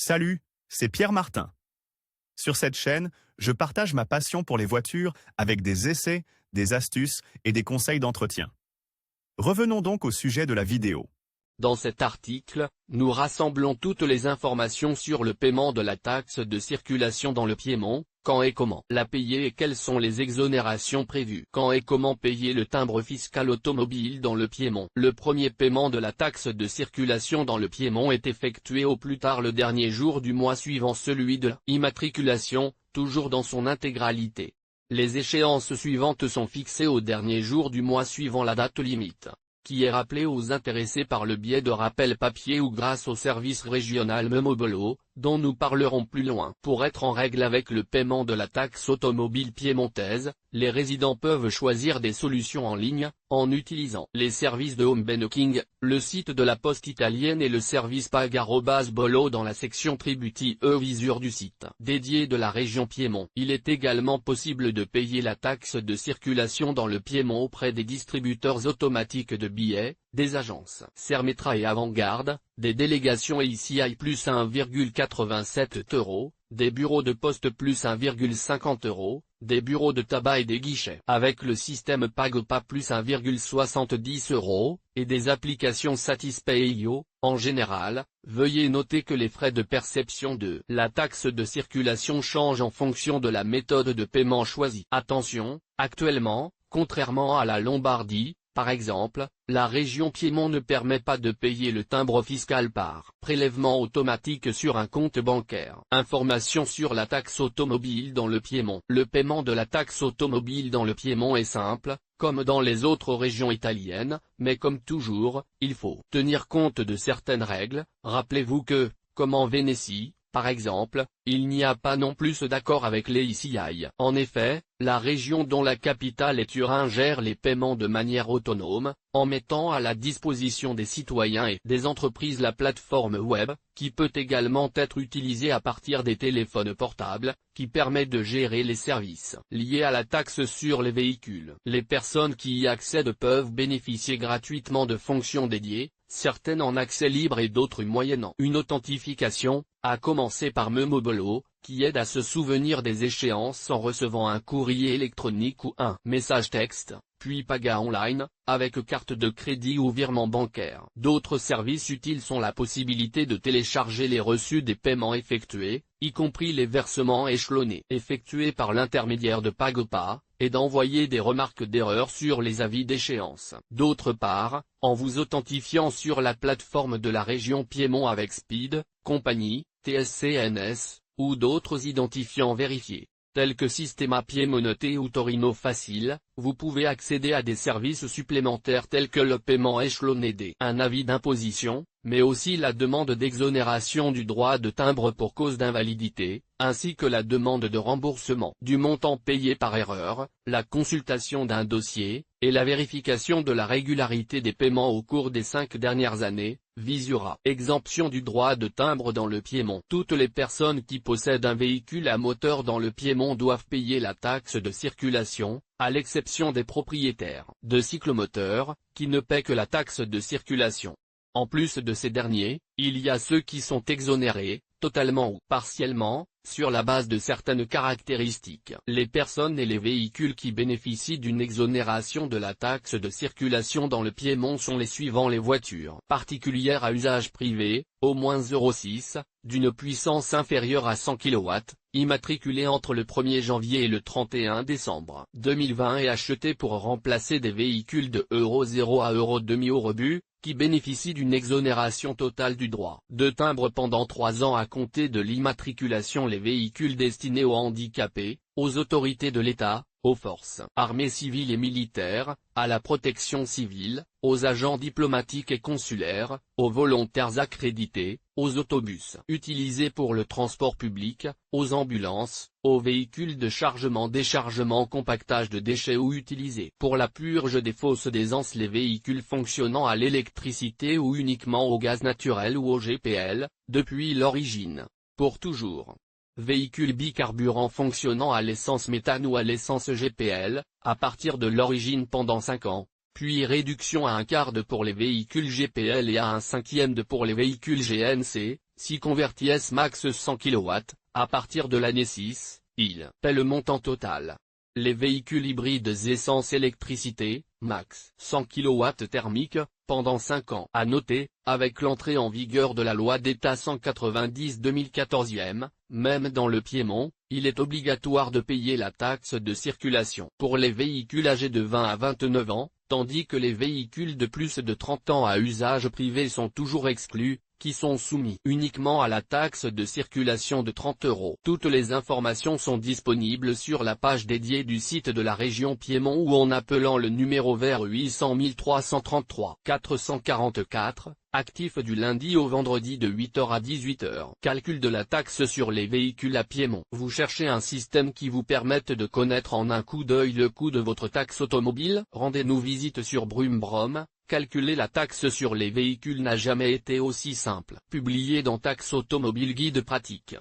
Salut, c'est Pierre Martin. Sur cette chaîne, je partage ma passion pour les voitures avec des essais, des astuces et des conseils d'entretien. Revenons donc au sujet de la vidéo. Dans cet article, nous rassemblons toutes les informations sur le paiement de la taxe de circulation dans le Piémont, quand et comment la payer et quelles sont les exonérations prévues. Quand et comment payer le timbre fiscal automobile dans le Piémont. Le premier paiement de la taxe de circulation dans le Piémont est effectué au plus tard le dernier jour du mois suivant celui de l'immatriculation, toujours dans son intégralité. Les échéances suivantes sont fixées au dernier jour du mois suivant la date limite, qui est rappelée aux intéressés par le biais de rappels papier ou grâce au service régional Memobolo, dont nous parlerons plus loin. Pour être en règle avec le paiement de la taxe automobile piémontaise, les résidents peuvent choisir des solutions en ligne, en utilisant les services de home banking, le site de la poste italienne et le service pag@bolo dans la section tributi e visure du site dédié de la région Piémont. Il est également possible de payer la taxe de circulation dans le Piémont auprès des distributeurs automatiques de billets, des agences Sermetra et Avant-Garde, des délégations EICI plus 1,87 €, des bureaux de poste plus 1,50 €, des bureaux de tabac et des guichets avec le système Pagopa plus 1,70 €, et des applications Satispay.io. En général, veuillez noter que les frais de perception de la taxe de circulation changent en fonction de la méthode de paiement choisie. Attention, actuellement, contrairement à la Lombardie, par exemple, la région Piémont ne permet pas de payer le timbre fiscal par prélèvement automatique sur un compte bancaire. Information sur la taxe automobile dans le Piémont. Le paiement de la taxe automobile dans le Piémont est simple, comme dans les autres régions italiennes, mais comme toujours, il faut tenir compte de certaines règles. Rappelez-vous que, comme en Vénétie, par exemple, il n'y a pas non plus d'accord avec les EICI. En effet, la région dont la capitale est Turin gère les paiements de manière autonome, en mettant à la disposition des citoyens et des entreprises la plateforme web, qui peut également être utilisée à partir des téléphones portables, qui permet de gérer les services liés à la taxe sur les véhicules. Les personnes qui y accèdent peuvent bénéficier gratuitement de fonctions dédiées, certaines en accès libre et d'autres moyennant une authentification, à commencer par Memobolo, qui aide à se souvenir des échéances en recevant un courrier électronique ou un message texte, puis Paga Online, avec carte de crédit ou virement bancaire. D'autres services utiles sont la possibilité de télécharger les reçus des paiements effectués, y compris les versements échelonnés effectués par l'intermédiaire de Pagopa, et d'envoyer des remarques d'erreur sur les avis d'échéance. D'autre part, en vous authentifiant sur la plateforme de la région Piémont avec Speed, Compagnie, TSCNS, ou d'autres identifiants vérifiés, tels que Sistema Piemonte ou Torino Facile, vous pouvez accéder à des services supplémentaires tels que le paiement échelonné un avis d'imposition, mais aussi la demande d'exonération du droit de timbre pour cause d'invalidité, ainsi que la demande de remboursement du montant payé par erreur, la consultation d'un dossier, et la vérification de la régularité des paiements au cours des 5 dernières années. Visura. Exemption du droit de timbre dans le Piémont. Toutes les personnes qui possèdent un véhicule à moteur dans le Piémont doivent payer la taxe de circulation, à l'exception des propriétaires de cyclomoteurs, qui ne paient que la taxe de circulation. En plus de ces derniers, il y a ceux qui sont exonérés, totalement ou partiellement, sur la base de certaines caractéristiques. Les personnes et les véhicules qui bénéficient d'une exonération de la taxe de circulation dans le Piémont sont les suivants: les voitures particulières à usage privé, au moins 0,6, d'une puissance inférieure à 100 kW, immatriculées entre le 1er janvier et le 31 décembre 2020 et achetées pour remplacer des véhicules de Euro 0 à Euro 2 au rebut, qui bénéficient d'une exonération totale du droit de timbre pendant 3 ans à compter de l'immatriculation. Les véhicules destinés aux handicapés, aux autorités de l'État, aux forces armées civiles et militaires, à la protection civile, aux agents diplomatiques et consulaires, aux volontaires accrédités, aux autobus utilisés pour le transport public, aux ambulances, aux véhicules de chargement-déchargement, compactage de déchets ou utilisés pour la purge des fosses d'aisance, les véhicules fonctionnant à l'électricité ou uniquement au gaz naturel ou au GPL, depuis l'origine, pour toujours. Véhicules bicarburants fonctionnant à l'essence méthane ou à l'essence GPL, à partir de l'origine pendant 5 ans, puis réduction à 1/4 pour les véhicules GPL et à 1/5 pour les véhicules GNC, Si converti S-Max 100 kW, à partir de l'année 6, il paie le montant total. Les véhicules hybrides essence-électricité, max 100 kW thermique, pendant 5 ans. À noter, avec l'entrée en vigueur de la loi d'État 190/2014, même dans le Piémont, il est obligatoire de payer la taxe de circulation pour les véhicules âgés de 20 à 29 ans, tandis que les véhicules de plus de 30 ans à usage privé sont toujours exclus, qui sont soumis uniquement à la taxe de circulation de 30 €. Toutes les informations sont disponibles sur la page dédiée du site de la région Piémont ou en appelant le numéro vert 800 333 444, actif du lundi au vendredi de 8 h à 18 h. Calcul de la taxe sur les véhicules à Piémont. Vous cherchez un système qui vous permette de connaître en un coup d'œil le coût de votre taxe automobile? Rendez-nous visite sur Brumbrum. Calculer la taxe sur les véhicules n'a jamais été aussi simple. Publié dans Taxe Automobile Guide pratique.